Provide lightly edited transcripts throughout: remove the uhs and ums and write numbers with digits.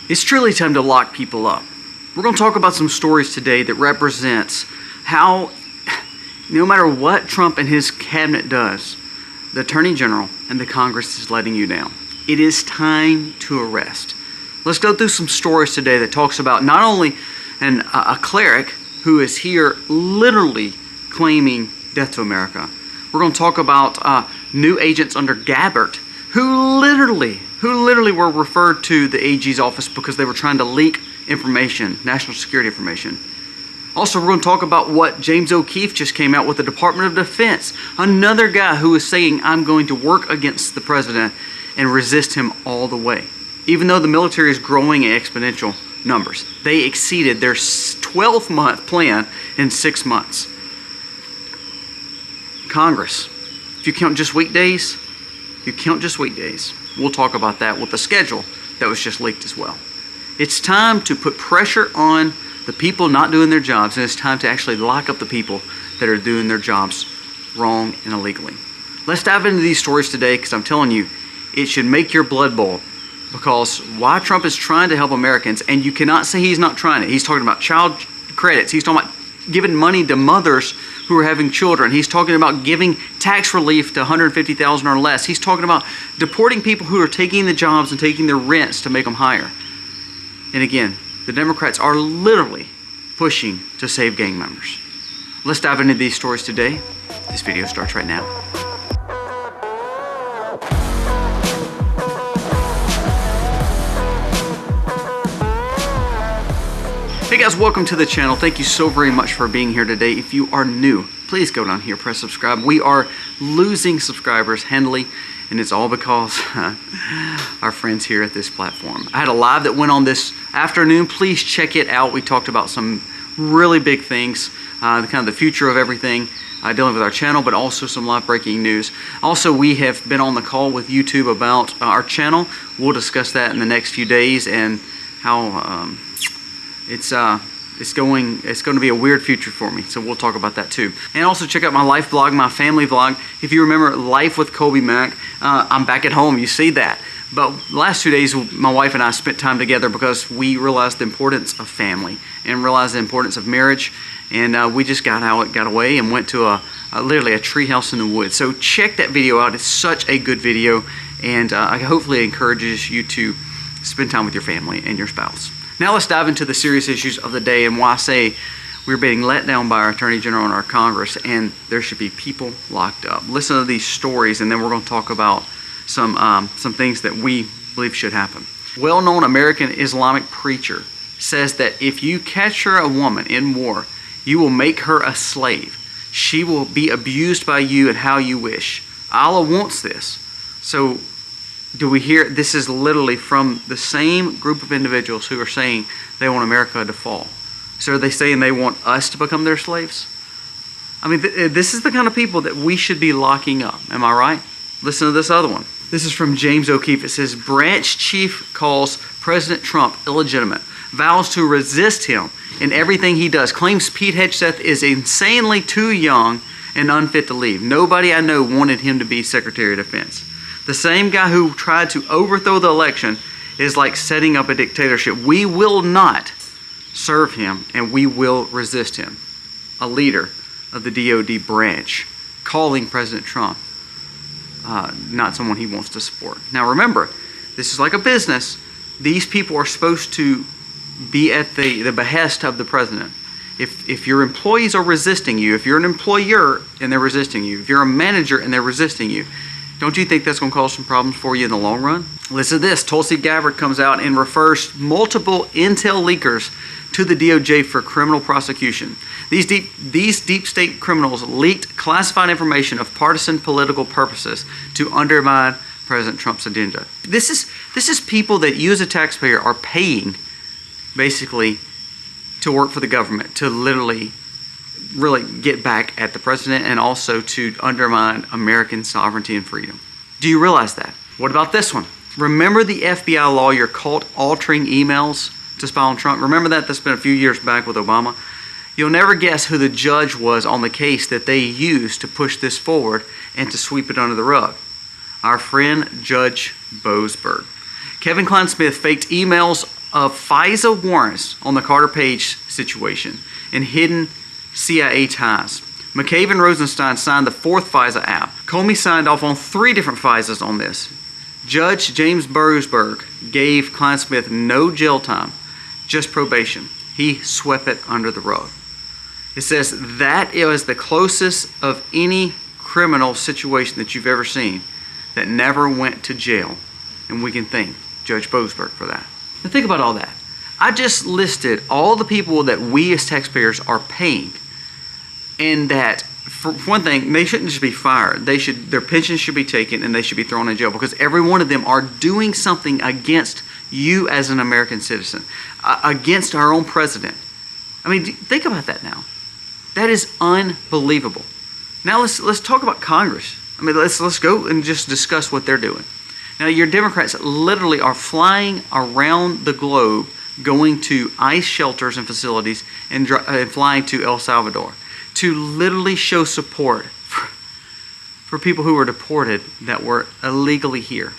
It's truly time to lock people up. We're going to talk about some stories today that represents how, no matter what Trump and his cabinet does, the Attorney General and the Congress is letting you down. It is time to arrest. Let's go through some stories today that talks about not only a cleric who is here literally claiming death to America. We're going to talk about new agents under Gabbert who literally were referred to the AG's office because they were trying to leak information, national security information. Also, we're going to talk about what James O'Keefe just came out with the Department of Defense. Another guy who is saying, I'm going to work against the president and resist him all the way. Even though the military is growing in exponential numbers. They exceeded their 12-month plan in 6 months. Congress, if you count just weekdays, we'll talk about that with the schedule that was just leaked as well. It's time to put pressure on the people not doing their jobs, and it's time to actually lock up the people that are doing their jobs wrong and illegally. Let's dive into these stories today because I'm telling you, it should make your blood boil. Because why Trump is trying to help Americans, and you cannot say he's not trying it. He's talking about child credits. He's talking about giving money to mothers who are having children. He's talking about giving tax relief to $150,000 or less. He's talking about deporting people who are taking the jobs and taking their rents to make them higher. And again, the Democrats are literally pushing to save gang members. Let's dive into these stories today. This video starts right now. Hey guys, welcome to the channel. Thank you so very much for being here today. If you are new, please go down here, press subscribe. We are losing subscribers handily, and it's all because our friends here at this platform. I had a live that went on this afternoon. Please check it out. We talked about some really big things, kind of the future of everything, dealing with our channel, but also some live breaking news. Also, we have been on the call with YouTube about our channel. We'll discuss that in the next few days and how it's going to be a weird future for me, so we'll talk about that too. And also check out my life vlog, my family vlog. If you remember Life with Kobe Mack, I'm back at home, you see that. But the last 2 days, my wife and I spent time together because we realized the importance of family and realized the importance of marriage. And we just got away and went to literally a tree house in the woods. So check that video out. It's such a good video, and hopefully it encourages you to spend time with your family and your spouse. Now let's dive into the serious issues of the day and why I say we're being let down by our Attorney General and our Congress, and there should be people locked up. Listen to these stories, and then we're going to talk about some things that we believe should happen. Well-known American Islamic preacher says that if you capture a woman in war, you will make her a slave. She will be abused by you and how you wish. Allah wants this. So do we hear, this is literally from the same group of individuals who are saying they want America to fall. So are they saying they want us to become their slaves? I mean, this is the kind of people that we should be locking up. Am I right? Listen to this other one. This is from James O'Keefe. It says, branch chief calls President Trump illegitimate, vows to resist him in everything he does, claims Pete Hegseth is insanely too young and unfit to leave. Nobody I know wanted him to be Secretary of Defense. The same guy who tried to overthrow the election is like setting up a dictatorship. We will not serve him, and we will resist him. A leader of the DOD branch calling President Trump not someone he wants to support. Now remember, this is like a business. These people are supposed to be at the behest of the president. If your employees are resisting you, if you're an employer and they're resisting you, if you're a manager and they're resisting you, don't you think that's going to cause some problems for you in the long run? Listen to this. Tulsi Gabbard comes out and refers multiple intel leakers to the DOJ for criminal prosecution. These deep state criminals leaked classified information of partisan political purposes to undermine President Trump's agenda. This is people that you as a taxpayer are paying basically to work for the government, to literally really get back at the president and also to undermine American sovereignty and freedom. Do you realize that? What about this one? Remember the FBI lawyer caught altering emails to spy on Trump? Remember that? That's been a few years back with Obama. You'll never guess who the judge was on the case that they used to push this forward and to sweep it under the rug. Our friend Judge Boasberg. Kevin Klein Smith faked emails of FISA warrants on the Carter Page situation and hidden CIA ties. McCabe and Rosenstein signed the 4th FISA app. Comey signed off on 3 different FISAs on this. Judge James Boasberg gave Kleinsmith no jail time, just probation. He swept it under the rug. It says that is the closest of any criminal situation that you've ever seen that never went to jail. And we can thank Judge Boasberg for that. Now think about all that. I just listed all the people that we as taxpayers are paying, and that, for one thing, they shouldn't just be fired. Their pensions should be taken and they should be thrown in jail, because every one of them are doing something against you as an American citizen, against our own president. I mean, think about that now. That is unbelievable. Now let's talk about Congress. I mean, let's go and just discuss what they're doing. Now, your Democrats literally are flying around the globe, going to ICE shelters and facilities and flying to El Salvador to literally show support for people who were deported that were illegally here.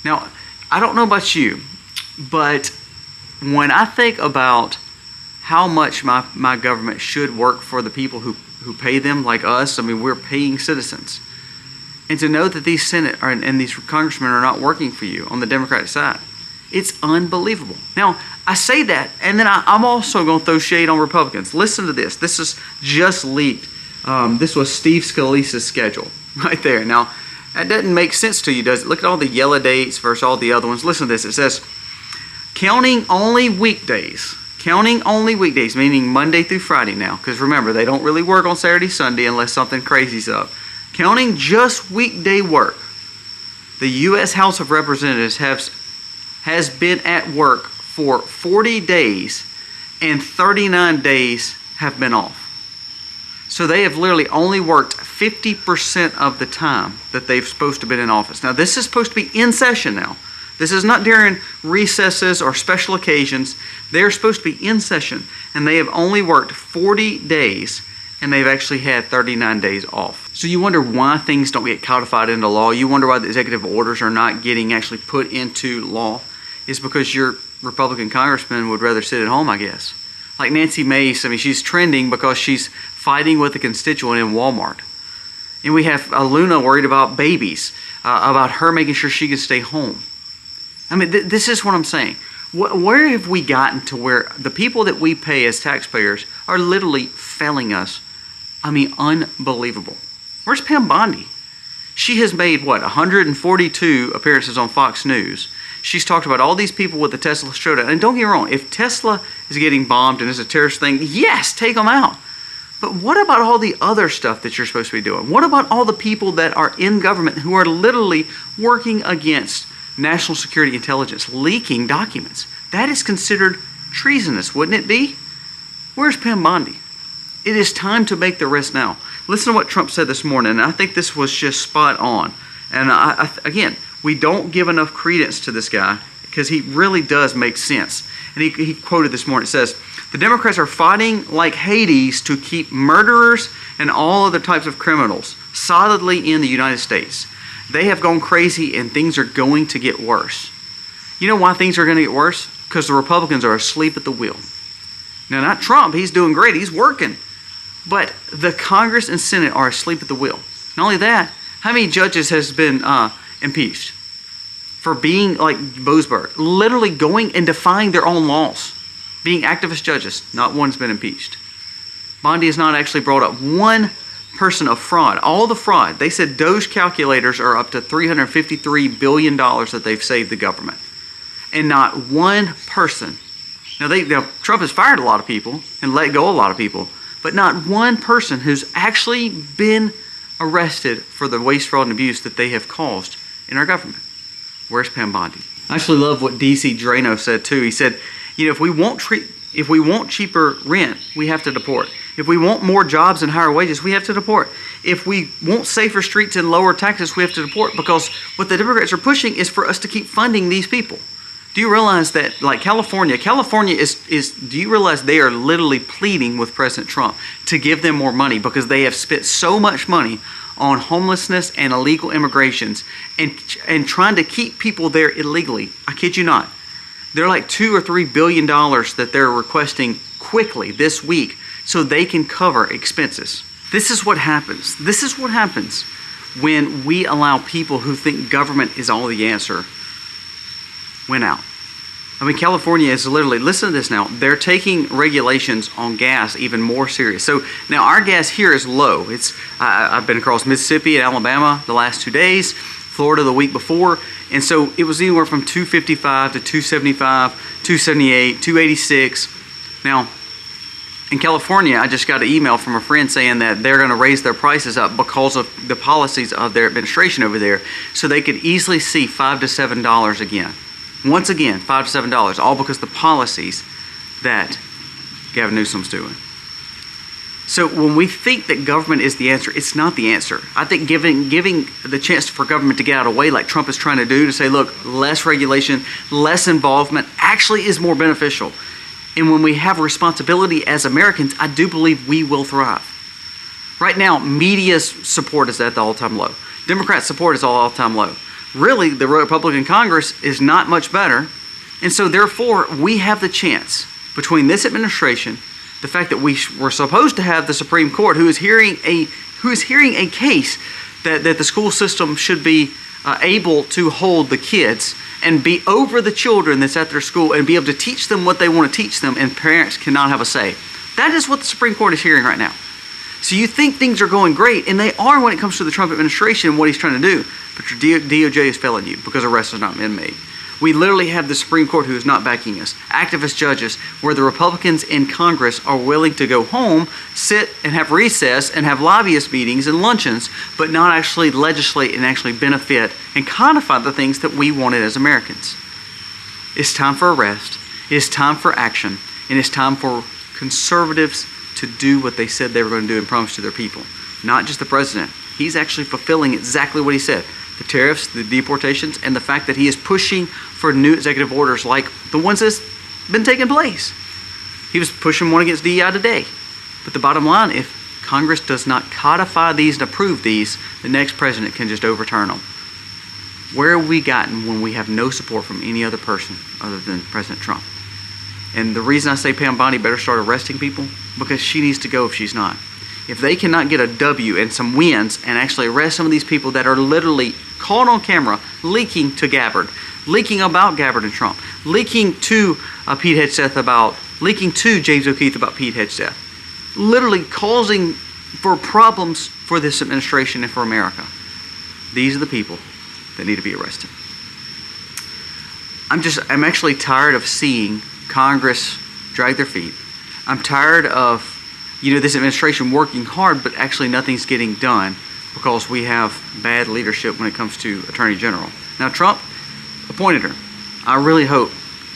Now, I don't know about you, but when I think about how much my government should work for the people who pay them, like us, I mean, we're paying citizens. And to know that these Senate and these congressmen are not working for you on the Democratic side, it's unbelievable. Now, I say that, and then I'm also going to throw shade on Republicans. Listen to this. This is just leaked. This was Steve Scalise's schedule right there. Now, that doesn't make sense to you, does it? Look at all the yellow dates versus all the other ones. Listen to this. It says, counting only weekdays, meaning Monday through Friday now, because remember, they don't really work on Saturday, Sunday unless something crazy's up. Counting just weekday work, the U.S. House of Representatives has been at work for 40 days and 39 days have been off. So they have literally only worked 50% of the time that they've supposed to have been in office. Now, this is supposed to be in session now. This is not during recesses or special occasions. They're supposed to be in session, and they have only worked 40 days, and they've actually had 39 days off. So you wonder why things don't get codified into law. You wonder why the executive orders are not getting actually put into law. It's because your Republican congressman would rather sit at home, I guess. Like Nancy Mace, I mean, she's trending because she's fighting with a constituent in Walmart. And we have Luna worried about babies, about her making sure she can stay home. I mean, this is what I'm saying. Where have we gotten to where the people that we pay as taxpayers are literally failing us? I mean, unbelievable. Where's Pam Bondi? She has made, 142 appearances on Fox News. She's talked about all these people with the Tesla showdown. And don't get me wrong, if Tesla is getting bombed and is a terrorist thing, yes, take them out. But what about all the other stuff that you're supposed to be doing? What about all the people that are in government who are literally working against national security intelligence, leaking documents? That is considered treasonous, wouldn't it be? Where's Pam Bondi? It is time to make the arrest now. Listen to what Trump said this morning, and I think this was just spot on. And again, we don't give enough credence to this guy because he really does make sense. And he quoted this morning. It says, the Democrats are fighting like Hades to keep murderers and all other types of criminals solidly in the United States. They have gone crazy and things are going to get worse. You know why things are going to get worse? Because the Republicans are asleep at the wheel. Now, not Trump. He's doing great. He's working. But the Congress and Senate are asleep at the wheel. Not only that, how many judges has been impeached for being like Boasberg, literally going and defying their own laws, being activist judges? Not one's been impeached. Bondi has not actually brought up one person of fraud. All the fraud. They said Doge calculators are up to $353 billion that they've saved the government. And not one person. Now, Trump has fired a lot of people and let go a lot of people, but not one person who's actually been arrested for the waste, fraud, and abuse that they have caused in our government. Where's Pam Bondi? I actually love what DC Drano said too. He said, if we want cheaper rent, we have to deport. If we want more jobs and higher wages, we have to deport. If we want safer streets and lower taxes, we have to deport, because what the Democrats are pushing is for us to keep funding these people. Do you realize that, like California is, do you realize they are literally pleading with President Trump to give them more money because they have spent so much money on homelessness and illegal immigrations and trying to keep people there illegally? I kid you not. They're like $2 or $3 billion that they're requesting quickly this week so they can cover expenses. This is what happens. This is what happens when we allow people who think government is all the answer win out. I mean, California is literally, listen to this now, they're taking regulations on gas even more serious. So now our gas here is low. I've been across Mississippi and Alabama the last 2 days, Florida the week before, and so it was anywhere from $2.55 to $2.75, $2.78, $2.86. Now, in California, I just got an email from a friend saying that they're going to raise their prices up because of the policies of their administration over there, so they could easily see $5 to $7 again. Once again, $5 to $7, all because of the policies that Gavin Newsom's doing. So when we think that government is the answer, it's not the answer. I think giving the chance for government to get out of the way like Trump is trying to do, to say, look, less regulation, less involvement, actually is more beneficial. And when we have a responsibility as Americans, I do believe we will thrive. Right now, media's support is at the all-time low. Democrat support is all-time low. Really, the Republican Congress is not much better. And so therefore, we have the chance between this administration, the fact that we were supposed to have the Supreme Court who is hearing a case that the school system should be able to hold the kids and be over the children that's at their school and be able to teach them what they want to teach them, and parents cannot have a say. That is what the Supreme Court is hearing right now. So you think things are going great, and they are when it comes to the Trump administration and what he's trying to do, but your DOJ is failing you because arrests have not been made. We literally have the Supreme Court who is not backing us, activist judges, where the Republicans in Congress are willing to go home, sit and have recess and have lobbyist meetings and luncheons, but not actually legislate and actually benefit and codify the things that we wanted as Americans. It's time for arrest, it's time for action, and it's time for conservatives to do what they said they were going to do and promise to their people. Not just the president. He's actually fulfilling exactly what he said. The tariffs, the deportations, and the fact that he is pushing for new executive orders like the ones that's been taking place. He was pushing one against DEI today. But the bottom line, if Congress does not codify these and approve these, the next president can just overturn them. Where have we gotten when we have no support from any other person other than President Trump? And the reason I say Pam Bondi better start arresting people, because she needs to go if she's not. If they cannot get a W and some wins and actually arrest some of these people that are literally caught on camera leaking to Gabbard, leaking about Gabbard and Trump, leaking to Pete Hegseth about, leaking to James O'Keefe about Pete Hegseth, literally causing for problems for this administration and for America. These are the people that need to be arrested. I'm actually tired of seeing Congress drag their feet. I'm tired of, this administration working hard, but actually nothing's getting done because we have bad leadership when it comes to Attorney General. Now, Trump appointed her. I really hope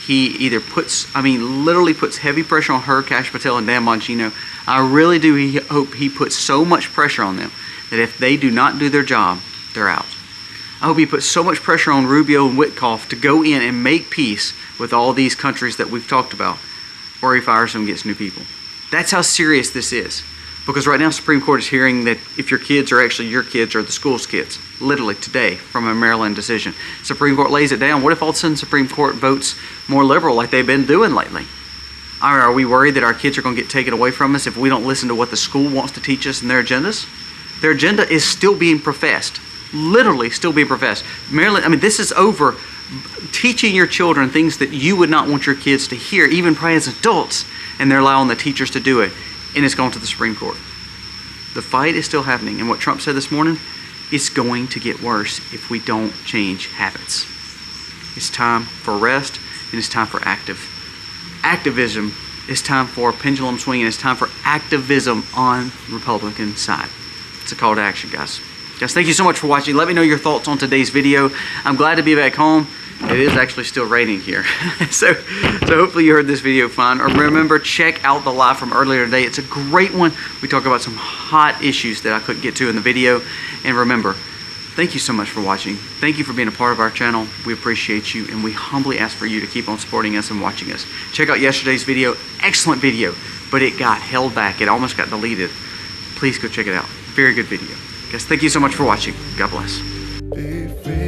he either literally puts heavy pressure on her, Kash Patel, and Dan Bongino. I really do hope he puts so much pressure on them that if they do not do their job, they're out. I hope he puts so much pressure on Rubio and Witkoff to go in and make peace with all these countries that we've talked about, or he fires them and gets new people. That's how serious this is. Because right now, Supreme Court is hearing that if your kids are actually your kids or the school's kids, literally today from a Maryland decision. Supreme Court lays it down. What if all of a sudden Supreme Court votes more liberal like they've been doing lately? Are we worried that our kids are going to get taken away from us if we don't listen to what the school wants to teach us and their agendas? Their agenda is still being professed. Literally still being professed. Maryland, this is over teaching your children things that you would not want your kids to hear, even probably as adults, and they're allowing the teachers to do it, and it's gone to the Supreme Court. The fight is still happening, and what Trump said this morning, it's going to get worse if we don't change habits. It's time for rest, and it's time for activism. It's time for pendulum swing, and it's time for activism on the Republican side. It's a call to action, guys. Guys, thank you so much for watching. Let me know your thoughts on today's video. I'm glad to be back home. It is actually still raining here. so hopefully you heard this video fine. Or remember, check out the live from earlier today. It's a great one. We talk about some hot issues that I couldn't get to in the video. And remember, thank you so much for watching. Thank you for being a part of our channel. We appreciate you, and we humbly ask for you to keep on supporting us and watching us. Check out yesterday's video. Excellent video, but it got held back. It almost got deleted. Please go check it out. Very good video. Guys, thank you so much for watching. God bless.